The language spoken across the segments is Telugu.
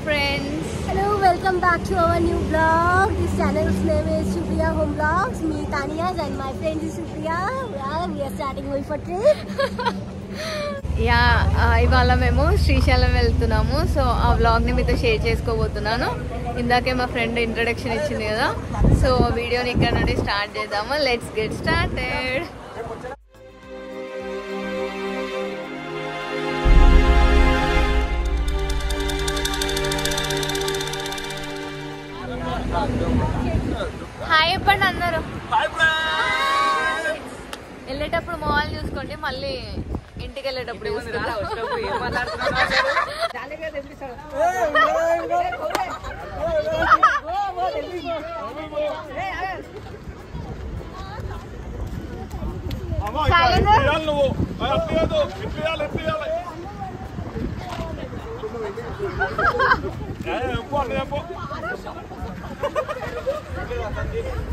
friends. Hello, welcome back to our new vlog. This channel's name is Supriya Home Vlogs. Me, Tanya, and my friend is Supriya. We are starting with a trip. ఇవాళ మేము శ్రీశైలం వెళ్తున్నాము. సో ఆ వ్లాగ్ని మీతో షేర్ చేసుకోబోతున్నాను. ఇందాకే మా ఫ్రెండ్ ఇంట్రడక్షన్ ఇచ్చింది కదా, సో వీడియోని ఇక్కడ నుండి స్టార్ట్ చేద్దాము. Let's get started. హాయ్ చెప్పండి అందరూ. వెళ్ళేటప్పుడు మొబైల్ చూసుకోండి, మళ్ళీ ఇంటికి వెళ్ళేటప్పుడు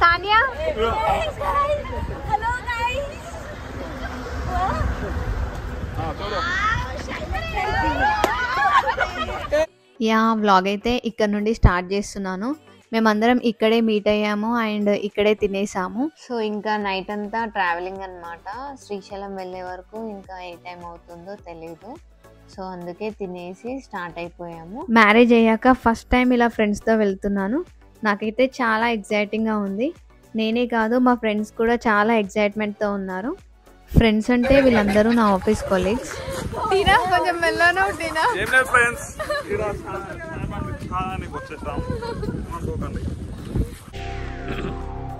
తానియా. Hello, guys. వ్లాగ్ అయితే ఇక్కడ నుండి స్టార్ట్ చేస్తున్నాను. మేమందరం ఇక్కడే మీట్ అయ్యాము అండ్ ఇక్కడే తినేసాము. సో ఇంకా నైట్ అంతా ట్రావెలింగ్ అనమాట. శ్రీశైలం వెళ్ళే వరకు ఇంకా ఏ టైం అవుతుందో తెలీదు. సో అందుకే తినేసి స్టార్ట్ అయిపోయాము. మ్యారేజ్ అయ్యాక ఫస్ట్ టైం ఇలా ఫ్రెండ్స్తో వెళ్తున్నాను. నాకైతే చాలా ఎగ్జైటింగ్గా ఉంది. నేనే కాదు, మా ఫ్రెండ్స్ కూడా చాలా ఎగ్జైట్మెంట్తో ఉన్నారు. ఫ్రెండ్స్ అంటే వీళ్ళందరూ నా ఆఫీస్ కొలీగ్స్. టీనా కొంచెం మెల్లనో. టీనా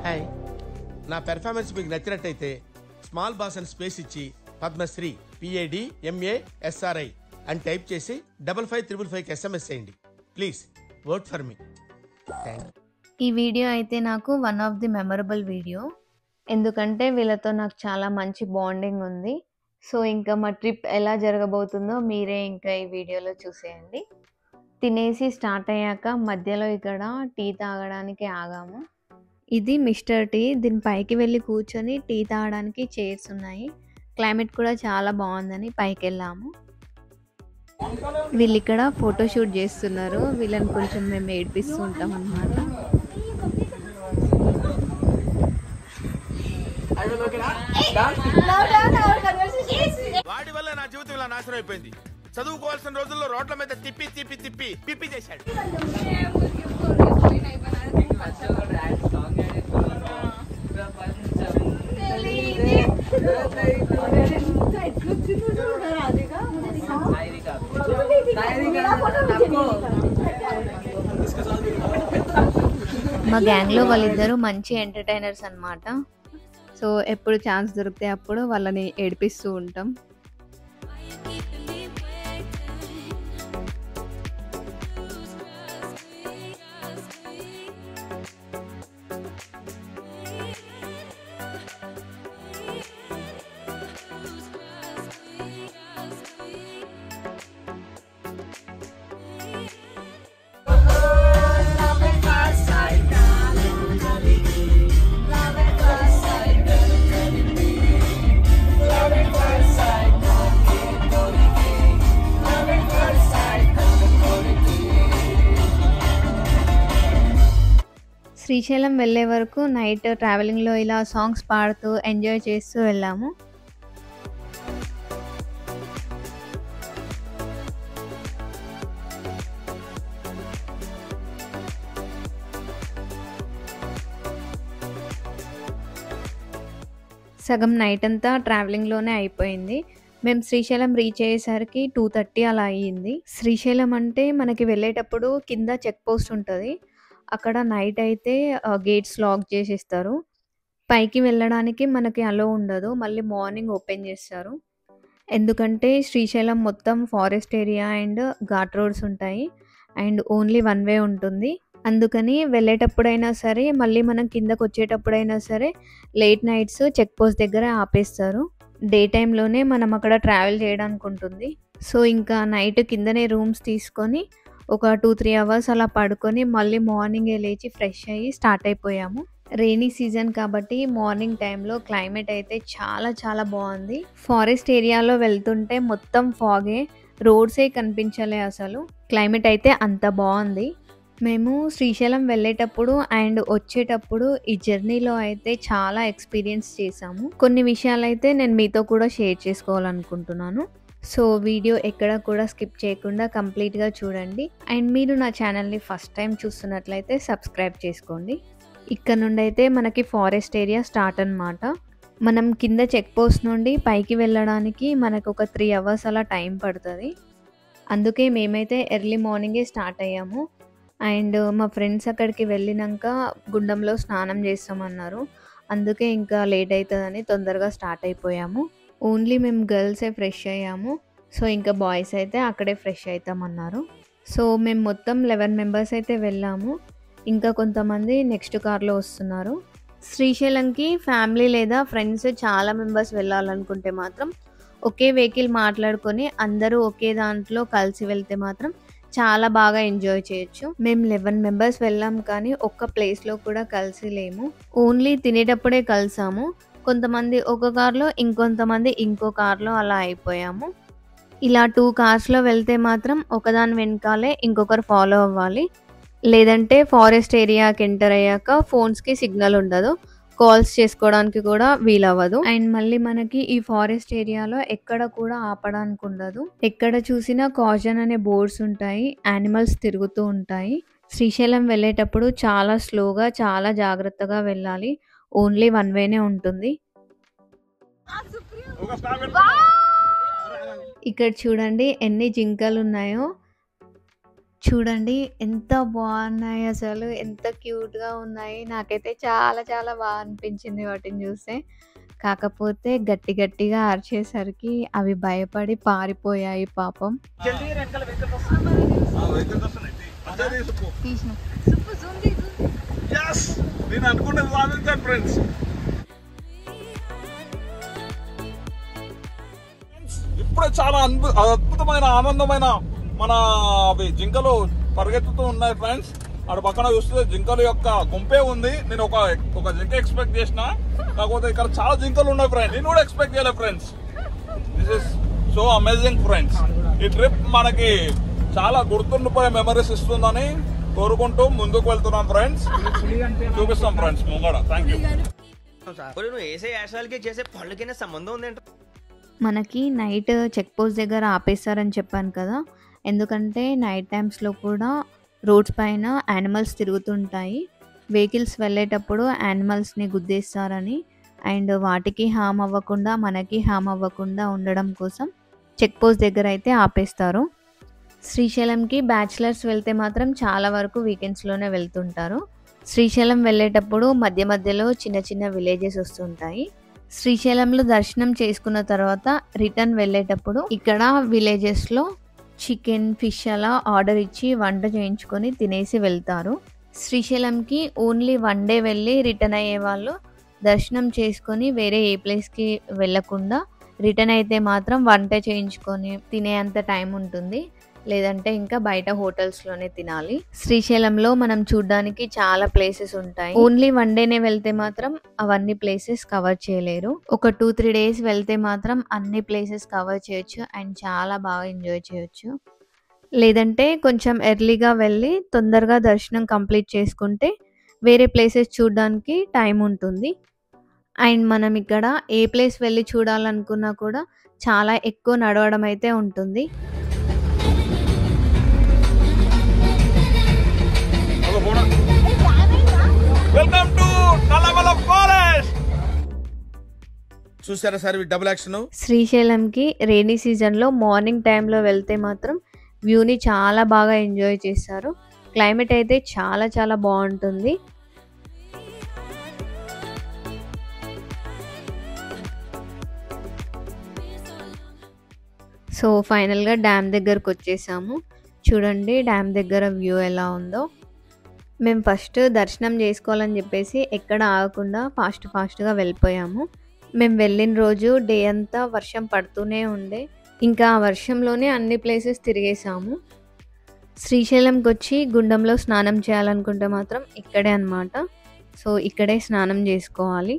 హాయ్, నా పెర్ఫార్మెన్స్ మీకు నచ్చినట్టయితే స్మాల్ బాస్ అని స్పేస్ ఇచ్చి పద్మశ్రీ PADMASRI అని టైప్ చేసి 5555 SMS చేయండి. Please work for me. ఈ వీడియో అయితే నాకు one of the memorable video, ఎందుకంటే వీళ్ళతో నాకు చాలా మంచి బాండింగ్ ఉంది. సో ఇంకా మా ట్రిప్ ఎలా జరగబోతుందో మీరే ఇంకా ఈ వీడియోలో చూసేయండి. తినేసి స్టార్ట్ అయ్యాక మధ్యలో ఇక్కడ టీ తాగడానికి ఆగాము. ఇది మిస్టర్ టీ. దీని పైకి వెళ్ళి కూర్చొని టీ తాగడానికి చైర్స్ ఉన్నాయి. క్లైమేట్ కూడా చాలా బాగుందని పైకి వెళ్ళాము. వీళ్ళు ఇక్కడ ఫోటోషూట్ చేస్తున్నారు. వీళ్ళని కొంచెం మేము ఏడిపిస్తూ ఉంటాం అన్నమాట. వాడి వల్ల నా జీవితం ఇలా నాశనం అయిపోయింది. చదువుకోవాల్సిన రోజుల్లో రోడ్ల మీద తిప్పి తిప్పి తిప్పి పిప్పి చేశాడు. మా గ్యాంగ్లో వాళ్ళిద్దరూ మంచి ఎంటర్టైనర్స్ అన్నమాట. సో ఎప్పుడు ఛాన్స్ దొరికితే అప్పుడు వాళ్ళని ఏడిపిస్తూ ఉంటాం. శ్రీశైలం వెళ్ళే వరకు నైట్ ట్రావెలింగ్లో ఇలా సాంగ్స్ పాడుతూ ఎంజాయ్ చేస్తూ వెళ్ళాము. సగం నైట్ అంతా ట్రావెలింగ్లోనే అయిపోయింది. మేము శ్రీశైలం రీచ్ అయ్యేసరికి 2:30 అలా అయ్యింది. శ్రీశైలం అంటే మనకి వెళ్ళేటప్పుడు కింద చెక్ పోస్ట్ ఉంటుంది. అక్కడ నైట్ అయితే గేట్స్ లాక్ చేసేస్తారు. పైకి వెళ్ళడానికి మనకి అలో ఉండదు. మళ్ళీ మార్నింగ్ ఓపెన్ చేస్తారు. ఎందుకంటే శ్రీశైలం మొత్తం forest area and ghat roads ఉంటాయి అండ్ ఓన్లీ వన్ వే ఉంటుంది. అందుకని వెళ్ళేటప్పుడైనా సరే, మళ్ళీ మనం కిందకు వచ్చేటప్పుడైనా సరే లేట్ నైట్స్ చెక్ పోస్ట్ దగ్గర ఆపేస్తారు. డే టైంలోనే మనం అక్కడ ట్రావెల్ చేయడానికి ఉంటుంది. సో ఇంకా నైట్ కిందనే రూమ్స్ తీసుకొని ఒక 2-3 అవర్స్ అలా పడుకొని మళ్ళీ మార్నింగే లేచి ఫ్రెష్ అయ్యి స్టార్ట్ అయిపోయాము. రెయినీ సీజన్ కాబట్టి మార్నింగ్ టైంలో క్లైమేట్ అయితే చాలా చాలా బాగుంది. ఫారెస్ట్ ఏరియాలో వెళ్తుంటే మొత్తం ఫాగే, రోడ్సే కనిపించలే అసలు. క్లైమేట్ అయితే అంత బాగుంది. మేము శ్రీశైలం వెళ్ళేటప్పుడు అండ్ వచ్చేటప్పుడు ఈ జర్నీలో అయితే చాలా ఎక్స్పీరియన్స్ చేశాము. కొన్ని విషయాలైతే నేను మీతో కూడా షేర్ చేసుకోవాలనుకుంటున్నాను. సో వీడియో ఎక్కడ కూడా స్కిప్ చేయకుండా కంప్లీట్గా చూడండి. అండ్ మీరు నా ఛానల్ని ఫస్ట్ టైం చూస్తున్నట్లయితే సబ్స్క్రైబ్ చేసుకోండి. ఇక్కడ నుండి అయితే మనకి ఫారెస్ట్ ఏరియా స్టార్ట్ అన్నమాట. మనం కింద చెక్ పోస్ట్ నుండి పైకి వెళ్ళడానికి మనకు ఒక 3 అవర్స్ అలా టైం పడుతుంది. అందుకే మేమైతే ఎర్లీ మార్నింగే స్టార్ట్ అయ్యాము. అండ్ మా ఫ్రెండ్స్ అక్కడికి వెళ్ళినాక గుండంలో స్నానం చేస్తామన్నారు. అందుకే ఇంకా లేట్ అవుతుందని తొందరగా స్టార్ట్ అయిపోయాము. ఓన్లీ మేము గర్ల్సే ఫ్రెష్ అయ్యాము. సో ఇంకా బాయ్స్ అయితే అక్కడే ఫ్రెష్ అవుతామన్నారు. సో మేము మొత్తం 11 మెంబర్స్ అయితే వెళ్ళాము. ఇంకా కొంతమంది నెక్స్ట్ కార్లో వస్తున్నారు. శ్రీశైలంకి ఫ్యామిలీ లేదా ఫ్రెండ్స్ చాలా మెంబర్స్ వెళ్ళాలనుకుంటే మాత్రం ఒకే వెహికల్ మాట్లాడుకొని అందరూ ఒకే దాంట్లో కలిసి వెళ్తే మాత్రం చాలా బాగా ఎంజాయ్ చేయొచ్చు. మేము 11 మెంబర్స్ వెళ్ళాం కానీ ఒక్క ప్లేస్లో కూడా కలిసి లేము. ఓన్లీ తినేటప్పుడే కలిసాము. కొంతమంది ఒక కార్లో, ఇంకొంతమంది ఇంకో కార్లో అలా అయిపోయాము. ఇలా 2 కార్స్లో వెళ్తే మాత్రం ఒకదాని వెనకాలే ఇంకొకరు ఫాలో అవ్వాలి. లేదంటే ఫారెస్ట్ ఏరియాకి ఎంటర్ అయ్యాక ఫోన్స్కి సిగ్నల్ ఉండదు, కాల్స్ చేసుకోవడానికి కూడా వీలవ్వదు. అండ్ మళ్ళీ మనకి ఈ ఫారెస్ట్ ఏరియాలో ఎక్కడ కూడా ఆపడానికి ఉండదు. ఎక్కడ చూసినా కాజన్ అనే బోర్డ్స్ ఉంటాయి, యానిమల్స్ తిరుగుతూ ఉంటాయి. శ్రీశైలం వెళ్ళేటప్పుడు చాలా స్లోగా, చాలా జాగ్రత్తగా వెళ్ళాలి. ఓన్లీ 1 వేనే ఉంటుంది. ఇక్కడ చూడండి ఎన్ని జింకలు ఉన్నాయో. చూడండి ఎంత బాగున్నాయి, అసలు ఎంత క్యూట్గా ఉన్నాయి. నాకైతే చాలా చాలా బాగా అనిపించింది వాటిని చూస్తే. కాకపోతే గట్టి గట్టిగా అరిచేసరికి అవి భయపడి పారిపోయాయి పాపం. ఇప్పుడే చాలా అద్భుతమైన ఆనందమైన మన అవి జింకలు పరిగెత్తుతూ ఉన్నాయి ఫ్రెండ్స్. అటు పక్కన చూస్తే జింకల యొక్క గుంపే ఉంది. నేను ఒక జింక ఎక్స్పెక్ట్ చేసిన, కాకపోతే ఇక్కడ చాలా జింకలు ఉన్నాయి ఫ్రెండ్స్. నేను కూడా ఎక్స్పెక్ట్ చేయలేదు friends. This is so amazing friends. ఈ ట్రిప్ మనకి చాలా గుర్తుండిపోయే మెమరీస్ ఇస్తుందని కోరుకుంటూ ముందుకు వెళ్తున్నాం ఫ్రెండ్స్. చూపిస్తాం ఫ్రెండ్స్ ముంగడ. Thank you. మనకి నైట్ చెక్ పోస్ట్ దగ్గర ఆపేస్తారని చెప్పాను కదా. ఎందుకంటే నైట్ టైమ్స్లో కూడా రోడ్స్ పైన యానిమల్స్ తిరుగుతుంటాయి. వెహికల్స్ వెళ్ళేటప్పుడు యానిమల్స్ని గుద్దేస్తారని అండ్ వాటికి హామ్ అవ్వకుండా మనకి హామ్ అవ్వకుండా ఉండడం కోసం చెక్ పోస్ట్ దగ్గర అయితే ఆపేస్తారు. శ్రీశైలంకి బ్యాచిలర్స్ వెళ్తే మాత్రం చాలా వరకు వీకెండ్స్లోనే వెళ్తుంటారు. శ్రీశైలం వెళ్ళేటప్పుడు మధ్య మధ్యలో చిన్న చిన్న విలేజెస్ వస్తుంటాయి. శ్రీశైలంలో దర్శనం చేసుకున్న తర్వాత రిటర్న్ వెళ్ళేటప్పుడు ఇక్కడ విలేజెస్లో చికెన్, ఫిష్ అలా ఆర్డర్ ఇచ్చి వంట చేయించుకొని తినేసి వెళ్తారు. శ్రీశైలంకి ఓన్లీ 1 డే వెళ్ళి రిటర్న్ అయ్యే వాళ్ళు దర్శనం చేసుకొని వేరే ఏ ప్లేస్కి వెళ్ళకుండా రిటర్న్ అయితే మాత్రం వంట చేయించుకొని తినే అంత టైం ఉంటుంది. లేదంటే ఇంకా బయట హోటల్స్లోనే తినాలి. శ్రీశైలంలో మనం చూడడానికి చాలా ప్లేసెస్ ఉంటాయి. ఓన్లీ 1 డేనే వెళ్తే మాత్రం అవన్నీ ప్లేసెస్ కవర్ చేయలేరు. ఒక 2-3 డేస్ వెళ్తే మాత్రం అన్ని ప్లేసెస్ కవర్ చేయొచ్చు అండ్ చాలా బాగా ఎంజాయ్ చేయొచ్చు. లేదంటే కొంచెం ఎర్లీగా వెళ్ళి తొందరగా దర్శనం కంప్లీట్ చేసుకుంటే వేరే ప్లేసెస్ చూడడానికి టైం ఉంటుంది. అండ్ మనం ఇక్కడ ఏ ప్లేస్ వెళ్ళి చూడాలనుకున్నా కూడా చాలా ఎక్కువ నడవడం అయితే ఉంటుంది. Welcome to Nallamala forest. చూసారా సార్ ఈ డబుల్ యాక్షన్. శ్రీశైలంకి రెయినీ సీజన్లో మార్నింగ్ టైంలో వెళ్తే మాత్రం వ్యూని చాలా బాగా ఎంజాయ్ చేస్తారు. క్లైమేట్ అయితే చాలా చాలా బాగుంటుంది. సో ఫైనల్గా డ్యామ్ దగ్గరకు వచ్చేసాము. చూడండి డ్యామ్ దగ్గర వ్యూ ఎలా ఉందో. మేము ఫస్ట్ దర్శనం చేసుకోవాలని చెప్పేసి ఎక్కడ ఆగకుండా ఫాస్ట్గా వెళ్ళిపోయాము. మేము వెళ్ళిన రోజు డే అంతా వర్షం పడుతూనే ఉండే. ఇంకా ఆ వర్షంలోనే అన్ని ప్లేసెస్ తిరిగేసాము. శ్రీశైలంకి వచ్చి గుండంలో స్నానం చేయాలనుకుంటే మాత్రం ఇక్కడే అన్నమాట. సో ఇక్కడే స్నానం చేసుకోవాలి.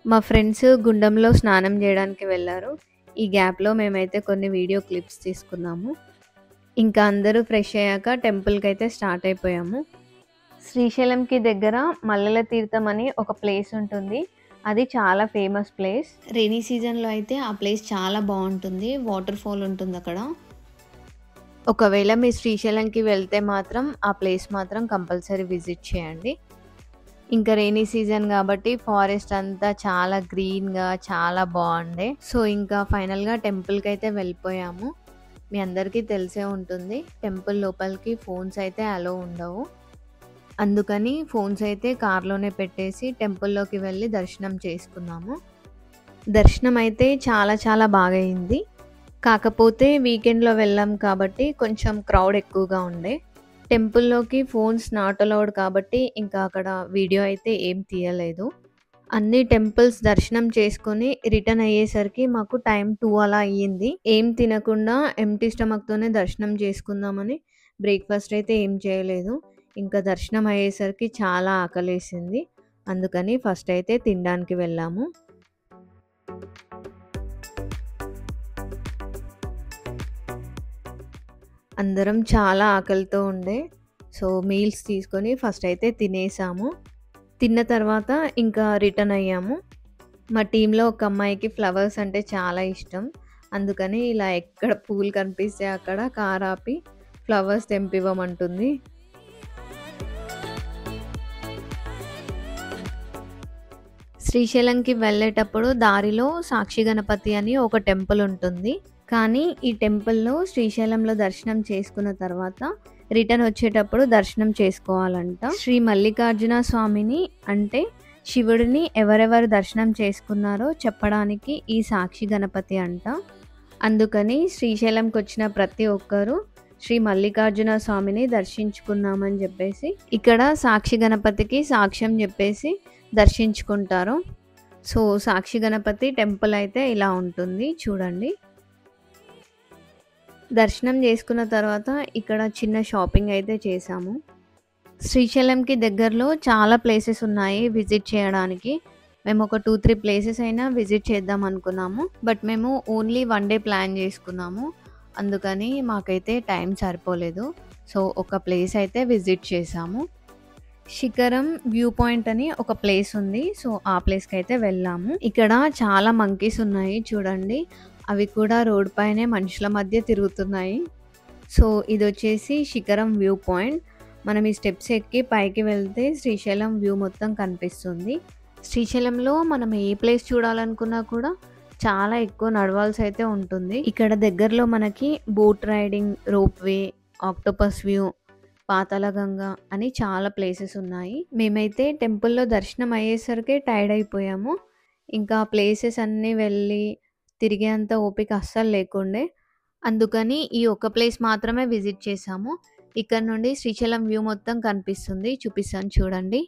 మా ఫ్రెండ్స్ గుండంలో స్నానం చేయడానికి వెళ్ళారు. ఈ గ్యాప్లో మేమైతే కొన్ని వీడియో క్లిప్స్ తీసుకున్నాము. ఇంకా అందరూ ఫ్రెష్ అయ్యాక టెంపుల్కి అయితే స్టార్ట్ అయిపోయాము. శ్రీశైలంకి దగ్గర మల్లెల తీర్థం అని ఒక ప్లేస్ ఉంటుంది. అది చాలా ఫేమస్ ప్లేస్. రైనీ సీజన్లో అయితే ఆ ప్లేస్ చాలా బాగుంటుంది. వాటర్ ఫాల్ ఉంటుంది అక్కడ. ఒకవేళ మీ శ్రీశైలంకి వెళ్తే మాత్రం ఆ ప్లేస్ మాత్రం కంపల్సరీ విజిట్ చేయండి. ఇంకా రైనీ సీజన్ కాబట్టి ఫారెస్ట్ అంతా చాలా గ్రీన్గా చాలా బాగుండే. సో ఇంకా ఫైనల్గా టెంపుల్కి అయితే వెళ్ళిపోయాము. మీ అందరికీ తెలిసే ఉంటుంది, టెంపుల్ లోపలికి ఫోన్స్ అయితే అలో ఉండవు. అందుకని ఫోన్స్ అయితే కార్లోనే పెట్టేసి టెంపుల్లోకి వెళ్ళి దర్శనం చేసుకున్నాము. దర్శనం అయితే చాలా చాలా బాగా అయింది. కాకపోతే వీకెండ్లో వెళ్ళాం కాబట్టి కొంచెం క్రౌడ్ ఎక్కువగా ఉండే. టెంపుల్లోకి ఫోన్స్ నాట్ అలౌడ్ కాబట్టి ఇంకా అక్కడ వీడియో అయితే ఏం తీయలేదు. అన్ని టెంపుల్స్ దర్శనం చేసుకొని రిటర్న్ అయ్యేసరికి మాకు టైం 2 అలా అయ్యింది. ఏం తినకుండా ఎంటీ స్టమక్తోనే దర్శనం చేసుకుందామని బ్రేక్ఫాస్ట్ అయితే ఏం చేయలేదు. ఇంకా దర్శనం అయ్యేసరికి చాలా ఆకలేసింది. అందుకని ఫస్ట్ అయితే తినడానికి వెళ్ళాము. అందరం చాలా ఆకలితో ఉండే. సో మీల్స్ తీసుకొని ఫస్ట్ అయితే తినేసాము. తిన్న తర్వాత ఇంకా రిటర్న్ అయ్యాము. మా టీంలో ఒక అమ్మాయికి ఫ్లవర్స్ అంటే చాలా ఇష్టం. అందుకని ఇలా ఎక్కడ పూలు కనిపిస్తే అక్కడ కార్ ఆపి ఫ్లవర్స్ తెంపివ్వమంటుంది. శ్రీశైలంకి వెళ్ళేటప్పుడు దారిలో సాక్షి గణపతి అని ఒక టెంపుల్ ఉంటుంది. కానీ ఈ టెంపుల్లో శ్రీశైలంలో దర్శనం చేసుకున్న తర్వాత రిటర్న్ వచ్చేటప్పుడు దర్శనం చేసుకోవాలంట. శ్రీ మల్లికార్జున స్వామిని అంటే శివుడిని ఎవరెవరు దర్శనం చేసుకున్నారో చెప్పడానికి ఈ సాక్షి గణపతి అంట. అందుకని శ్రీశైలంకి వచ్చిన ప్రతి ఒక్కరూ శ్రీ మల్లికార్జున స్వామిని దర్శించుకున్నామని చెప్పేసి ఇక్కడ సాక్షి గణపతికి సాక్ష్యం చెప్పేసి దర్శించుకుంటారు. సో సాక్షి గణపతి టెంపుల్ అయితే ఇలా ఉంటుంది చూడండి. దర్శనం చేసుకున్న తర్వాత ఇక్కడ చిన్న షాపింగ్ అయితే చేసాము. శ్రీశైలంకి దగ్గరలో చాలా ప్లేసెస్ ఉన్నాయి విజిట్ చేయడానికి. మేము ఒక 2-3 ప్లేసెస్ అయినా విజిట్ చేద్దాం అనుకున్నాము. బట్ మేము ఓన్లీ 1 డే ప్లాన్ చేసుకున్నాము. అందుకని మాకైతే టైం సరిపోలేదు. సో ఒక ప్లేస్ అయితే విజిట్ చేసాము. శిఖరం వ్యూ పాయింట్ అని ఒక ప్లేస్ ఉంది. సో ఆ ప్లేస్కి అయితే వెళ్ళాము. ఇక్కడ చాలా మంకీస్ ఉన్నాయి చూడండి. అవి కూడా రోడ్ పైనే మనుషుల మధ్య తిరుగుతున్నాయి. సో ఇది వచ్చేసి శిఖరం వ్యూ పాయింట్. మనం ఈ స్టెప్స్ ఎక్కి పైకి వెళ్తే శ్రీశైలం వ్యూ మొత్తం కనిపిస్తుంది. శ్రీశైలంలో మనం ఏ ప్లేస్ చూడాలనుకున్నా కూడా చాలా ఎక్కువ నడవాల్సి అయితే ఉంటుంది. ఇక్కడ దగ్గరలో మనకి boat riding, rope way, octopus view, Patalaganga అని చాలా ప్లేసెస్ ఉన్నాయి. మేమైతే టెంపుల్లో దర్శనం అయ్యేసరికి టైర్డ్ అయిపోయాము. ఇంకా ప్లేసెస్ అన్నీ వెళ్ళి తిరిగేంత ఓపిక అస్సలు లేకుండే. అందుకని ఈ ఒక్క ప్లేస్ మాత్రమే విజిట్ చేసాము. ఇక్కడ నుండి శ్రీశైలం వ్యూ మొత్తం కనిపిస్తుంది. చూపిస్తాను చూడండి.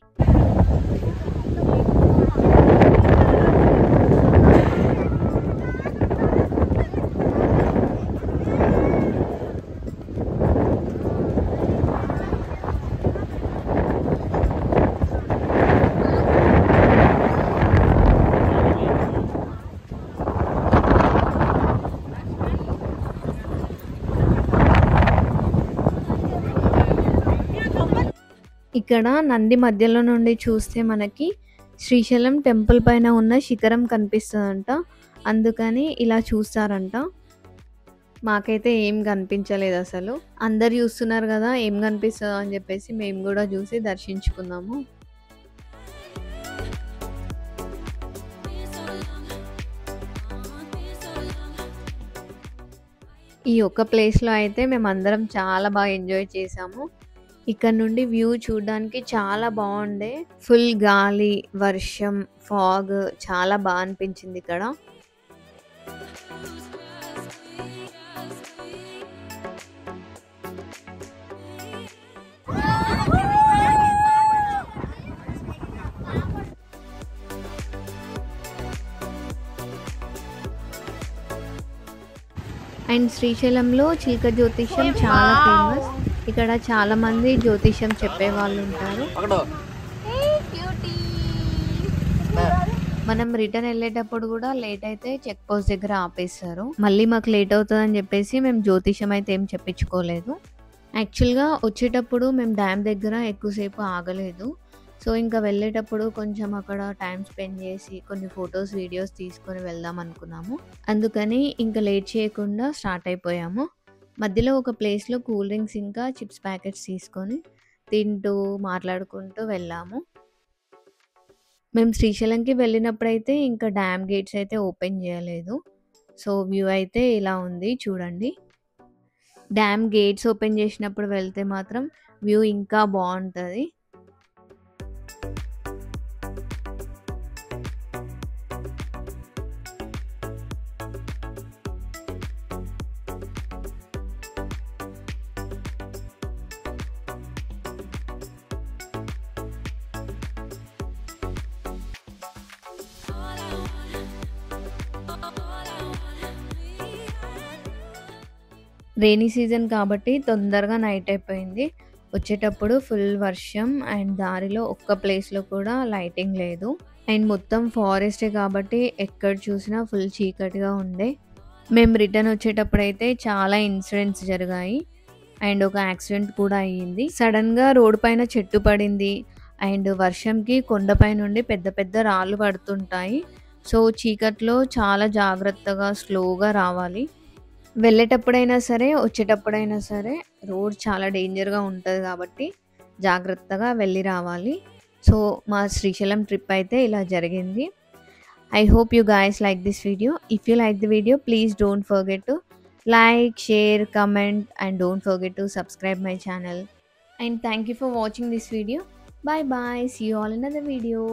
ఇక్కడ నంది మధ్యలో నుండి చూస్తే మనకి శ్రీశైలం టెంపుల్ పైన ఉన్న శిఖరం కనిపిస్తుందంట. అందుకని ఇలా చూస్తారంట. మాకైతే ఏం కనిపించలేదు అసలు. అందరు చూస్తున్నారు కదా ఏం కనిపిస్తుందో అని చెప్పేసి మేము కూడా చూసి దర్శించుకున్నాము. ఈ ఒక్క ప్లేస్లో అయితే మేమందరం చాలా బాగా ఎంజాయ్ చేసాము. ఇక్కడ నుండి వ్యూ చూడడానికి చాలా బాగుండే. ఫుల్ గాలి, వర్షం, ఫాగ్ చాలా బాగా అనిపించింది ఇక్కడ. అండ్ శ్రీశైలంలో చిలక జ్యోతిష్యం చాలా ఫేమస్. ఇక్కడ చాలా మంది జ్యోతిష్యం చెప్పే వాళ్ళు ఉంటారు. మనం రిటర్న్ వెళ్ళేటప్పుడు కూడా లేట్ అయితే చెక్ పోస్ట్ దగ్గర ఆపేస్తారు. మళ్ళీ మాకు లేట్ అవుతుందని చెప్పేసి మేము జ్యోతిషం అయితే ఏం చెప్పించుకోలేదు. యాక్చువల్గా వచ్చేటప్పుడు మేము డ్యామ్ దగ్గర ఎక్కువసేపు ఆగలేదు. సో ఇంకా వెళ్ళేటప్పుడు కొంచెం అక్కడ టైం స్పెండ్ చేసి కొన్ని ఫొటోస్ వీడియోస్ తీసుకొని వెళ్దాం అనుకున్నాము. అందుకని ఇంకా లేట్ చేయకుండా స్టార్ట్ అయిపోయాము. మధ్యలో ఒక ప్లేస్లో కూల్ డ్రింక్స్ ఇంకా చిప్స్ ప్యాకెట్స్ తీసుకొని తింటూ మాట్లాడుకుంటూ వెళ్ళాము. మేము శ్రీశైలంకి వెళ్ళినప్పుడైతే ఇంకా డ్యామ్ గేట్స్ అయితే ఓపెన్ చేయలేదు. సో వ్యూ అయితే ఇలా ఉంది చూడండి. డ్యామ్ గేట్స్ ఓపెన్ చేసినప్పుడు వెళ్తే మాత్రం వ్యూ ఇంకా బాగుంటుంది. రెయినీ సీజన్ కాబట్టి తొందరగా నైట్ అయిపోయింది. వచ్చేటప్పుడు ఫుల్ వర్షం అండ్ దారిలో ఒక్క ప్లేస్లో కూడా లైటింగ్ లేదు. అండ్ మొత్తం ఫారెస్టే కాబట్టి ఎక్కడ చూసినా ఫుల్ చీకటిగా ఉండే. మేము రిటర్న్ వచ్చేటప్పుడు అయితే చాలా ఇన్సిడెంట్స్ జరిగాయి అండ్ ఒక యాక్సిడెంట్ కూడా అయ్యింది. సడన్గా రోడ్ పైన చెట్టు పడింది అండ్ వర్షంకి కొండపై నుండి పెద్ద పెద్ద రాళ్ళు పడుతుంటాయి. సో చీకట్లో చాలా జాగ్రత్తగా స్లోగా రావాలి. వెళ్ళేటప్పుడైనా సరే వచ్చేటప్పుడైనా సరే రోడ్ చాలా డేంజర్గా ఉంటుంది కాబట్టి జాగ్రత్తగా వెళ్ళి రావాలి. సో మా శ్రీశైలం ట్రిప్ అయితే ఇలా జరిగింది. I hope you guys like this video. If you like the video, please don't forget to like, share, comment and don't forget to subscribe my channel. And thank you for watching this video. Bye bye. See you all in another video.